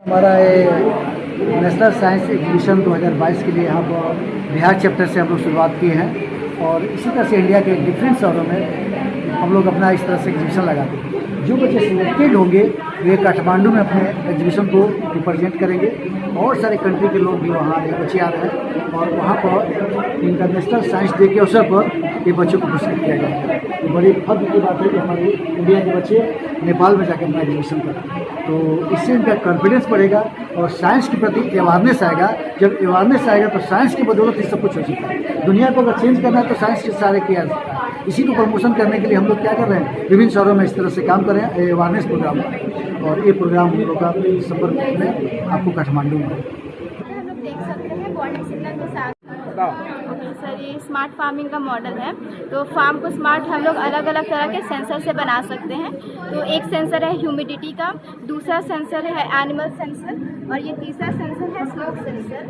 हमारा ये national science exhibition 2022 के लिए यहाँ पर बिहार चैप्टर से हम लोग शुरुआत किए हैं और इसी तरह से इंडिया के डिफरेंट शहरों में हम लोग अपना इस तरह से एग्जीबिशन लगाते हैं। जो बच्चे सिलेक्टेड होंगे वे काठमांडू में अपने एग्जीबिशन को रिप्रेजेंट करेंगे। और सारे कंट्री के लोग भी वहाँ ये बच्चे आ रहे हैं और वहाँ पर इंटरनेशनल साइंस डे के अवसर पर ये बच्चों को पुरस्कृत किया गया है। तो बड़ी फख्र की बात है कि हमारे इंडिया के बच्चे नेपाल में जाकर अपना एग्जीबिशन करें, तो इससे इनका कॉन्फिडेंस बढ़ेगा और साइंस के प्रति अवेयरनेस आएगा। जब अवेयरनेस आएगा तो साइंस की बदौलत ही सब कुछ हो सकता है। दुनिया को अगर चेंज करना है तो साइंस के सारे किया जाता है। इसी को प्रमोशन करने के लिए हम लोग क्या कर रहे हैं, विभिन्न शहरों में इस तरह से काम कर रहे हैं अवेयरनेस प्रोग्राम, और ये प्रोग्राम हम लोग का संपर्क में आपको काठमांडू में हम लोग देख सकते हैं बॉडी सिग्नल के साथ। ओके सर, ये स्मार्ट फार्मिंग का मॉडल है। तो फार्म को स्मार्ट हम लोग अलग अलग तरह के सेंसर से बना सकते हैं। तो एक सेंसर है ह्यूमिडिटी का, दूसरा सेंसर है एनिमल सेंसर और ये तीसरा सेंसर है स्मोक सेंसर।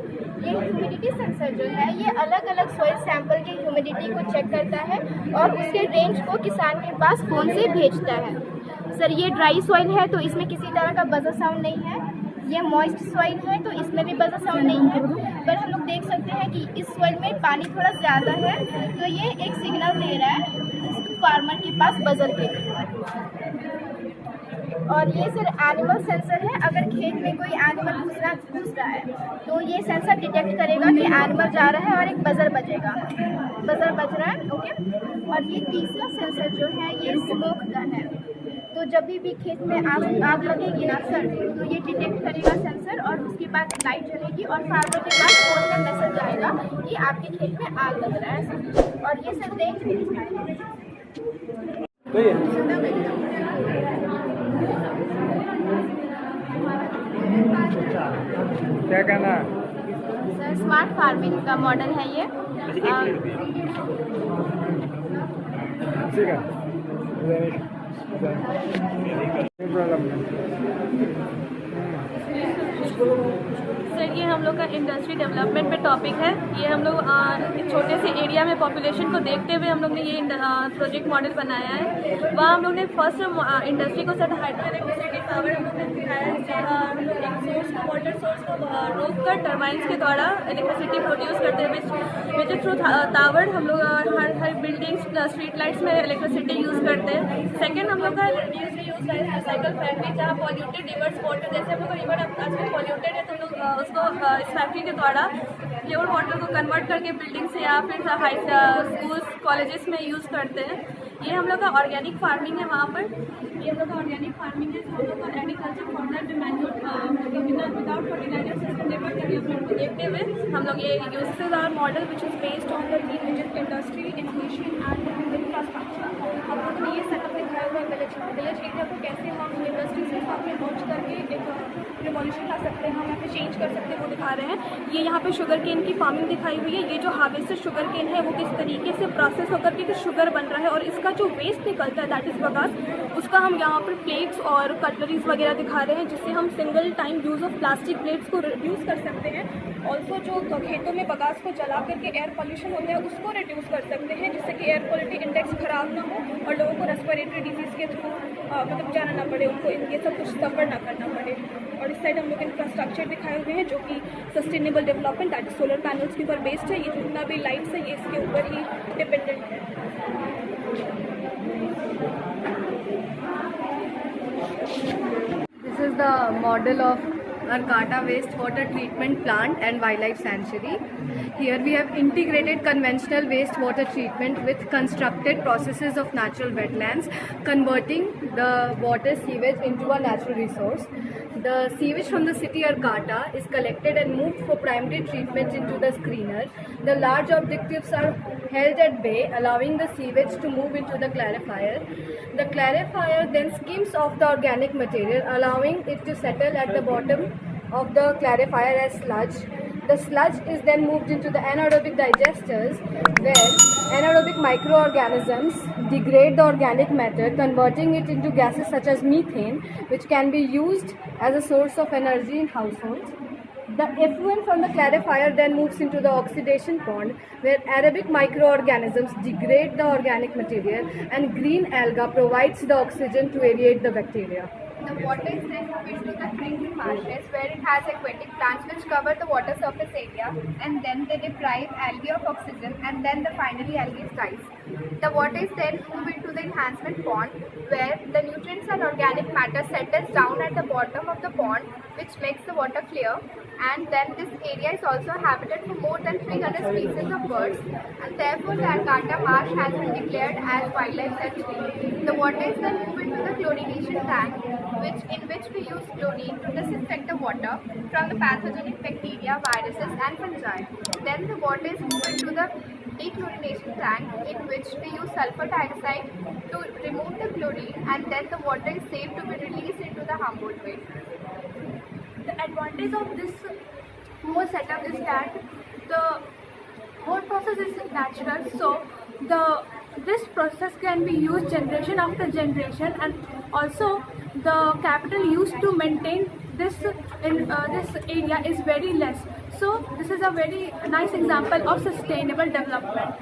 ये ह्यूमिडिटी सेंसर जो है ये अलग अलग सॉइल सैंपल की ह्यूमिडिटी को चेक करता है और उसके रेंज को किसान के पास फ़ोन से भेजता है। सर ये ड्राई सॉइल है तो इसमें किसी तरह का बजर साउंड नहीं है। ये मॉइस्ट सॉइल है तो इसमें भी बजर साउंड नहीं है। पर हम लोग देख सकते हैं कि इस सॉइल में पानी थोड़ा ज़्यादा है तो ये एक सिग्नल दे रहा है फार्मर के पास बजर के लिए। और ये सर एनिमल सेंसर है। अगर खेत में कोई एनिमल घुस रहा है तो ये सेंसर डिटेक्ट करेगा कि एनिमल जा रहा है और एक बजर बजेगा, बजर बज रहा है। ओके, और ये तीसरा सेंसर जो है ये स्मोक का है। तो जब भी खेत में आग लगेगी ना सर तो ये डिटेक्ट करेगा सेंसर और उसके बाद लाइट जलेगी और फार्मर के पास फोन में मैसेज आएगा कि आपके खेत में आग लग रहा है सर। और ये सर देख क्या कहना है सर, स्मार्ट फार्मिंग का मॉडल है ये। ठीक है, सर ये हम लोग का इंडस्ट्री डेवलपमेंट पे टॉपिक है। ये हम लोग छोटे से एरिया में पॉपुलेशन को देखते हुए हम लोग ने ये प्रोजेक्ट मॉडल बनाया है। वहाँ हम लोग ने फर्स्ट इंडस्ट्री को सर हाइड्रो इलेक्ट्रिसिटी पावर हम लोग ने दिखाया है। एक सोर्स को वाटर सोर्स को रोक कर टर्बाइंस के द्वारा इलेक्ट्रिसिटी प्रोड्यूस करते हैं विच थ्रू टावर हम लोग हर बिल्डिंग्स स्ट्रीट लाइट्स में इलेक्ट्रिसिटी यूज़ करते हैं। सेकेंड हम लोग का यूज़ है रिसाइकल फैक्ट्री, जहाँ पॉल्यूटेड रिवर्स वाटर, जैसे हम लोग का रिवर आजकल पॉल्यूटेड है तो हम लोग उसको इस फैक्ट्री के द्वारा प्योर वाटर को कन्वर्ट करके बिल्डिंग से या फिर हाई स्कूल्स कॉलेजेस में यूज़ करते हैं। ये हम लोग का ऑर्गेनिक फार्मिंग है। वहाँ पर ये हम लोग का ऑर्गेनिक फार्मिंग है। हम लोग का agriculture farmer without fertiliser sustainable development को देखते हुए हम लोग ये use our model which is based on the green energy industry innovation and infrastructure. हम लोगों ने ये सेटअप दिखाया हुआ है विलेज एरिया को कैसे हम इंडस्ट्री से साथ में लॉन्च करके एक रिवॉल्यूशन ला सकते हैं, हम यहाँ पे चेंज कर सकते हैं, वो दिखा रहे हैं। ये यहाँ पे शुगर केन की फार्मिंग दिखाई हुई है। ये जो हार्वेस्टेड शुगर केन है वो किस तरीके से प्रोसेस होकर के शुगर बन रहा है और इसका जो वेस्ट निकलता है दैट इज़ बगास, उसका हम यहाँ पर प्लेट्स और कटलरीज वगैरह दिखा रहे हैं जिससे हम single time use of plastic plates को रिड्यूस कर सकते हैं। ऑल्सो जो खेतों में बगास को जला करके एयर पॉल्यूशन होता है उसको रिड्यूस कर सकते हैं जिससे कि एयर क्वालिटी इंडेक्स खराब ना हो और लोगों को रेस्पिरेटरी डिजीज़ के थ्रू मतलब जाना ना पड़े, उनको ये सब कुछ सफ़र ना करना पड़े। और इस साइड हम लोग इंफ्रास्ट्रक्चर दिखाए हुए हैं जो कि sustainable development that is solar panels के ऊपर बेस्ड है। ये जितना भी लाइट्स है ये इसके ऊपर ही डिपेंडेंट है। This is the model of Arcata wastewater treatment plant and wildlife sanctuary. Here we have integrated conventional wastewater treatment with constructed processes of natural wetlands, converting the water sewage into a natural resource. The sewage from the city Arcata is collected and moved for primary treatment into the screener. The large objectives are held at bay, allowing the sewage to move into the clarifier. The clarifier then skims off the organic material, allowing it to settle at the bottom of the clarifier as sludge. The sludge is then moved into the anaerobic digesters, where anaerobic microorganisms degrade the organic matter, converting it into gases such as methane, which can be used as a source of energy in households. The effluent from the clarifier then moves into the oxidation pond, where aerobic microorganisms degrade the organic material and green alga provides the oxygen to aerate the bacteria. The water is then moved into the drinking marshes where it has aquatic plants which cover the water surface area, and then they deprive algae of oxygen, and then finally algae dies. The water is then moved into the enhancement pond where the nutrients and organic matter settles down at the bottom of the pond, which makes the water clear. And then this area is also habited for more than 300 species of birds, and therefore the Arcata marsh has been declared as wildlife sanctuary. The water is then moved into the chlorination tank, in which we use chlorine to disinfect the water from the pathogenic bacteria, viruses and fungi. Then the water is moved into the dechlorination tank, in which we use sulfur dioxide to remove the chlorine, and then the water is saved to be released into the Humboldt Bay. The advantage of this whole setup is that the whole process is natural, so this process can be used generation after generation, and also the capital used to maintain this in this area is very less. So this is a very nice example of sustainable development.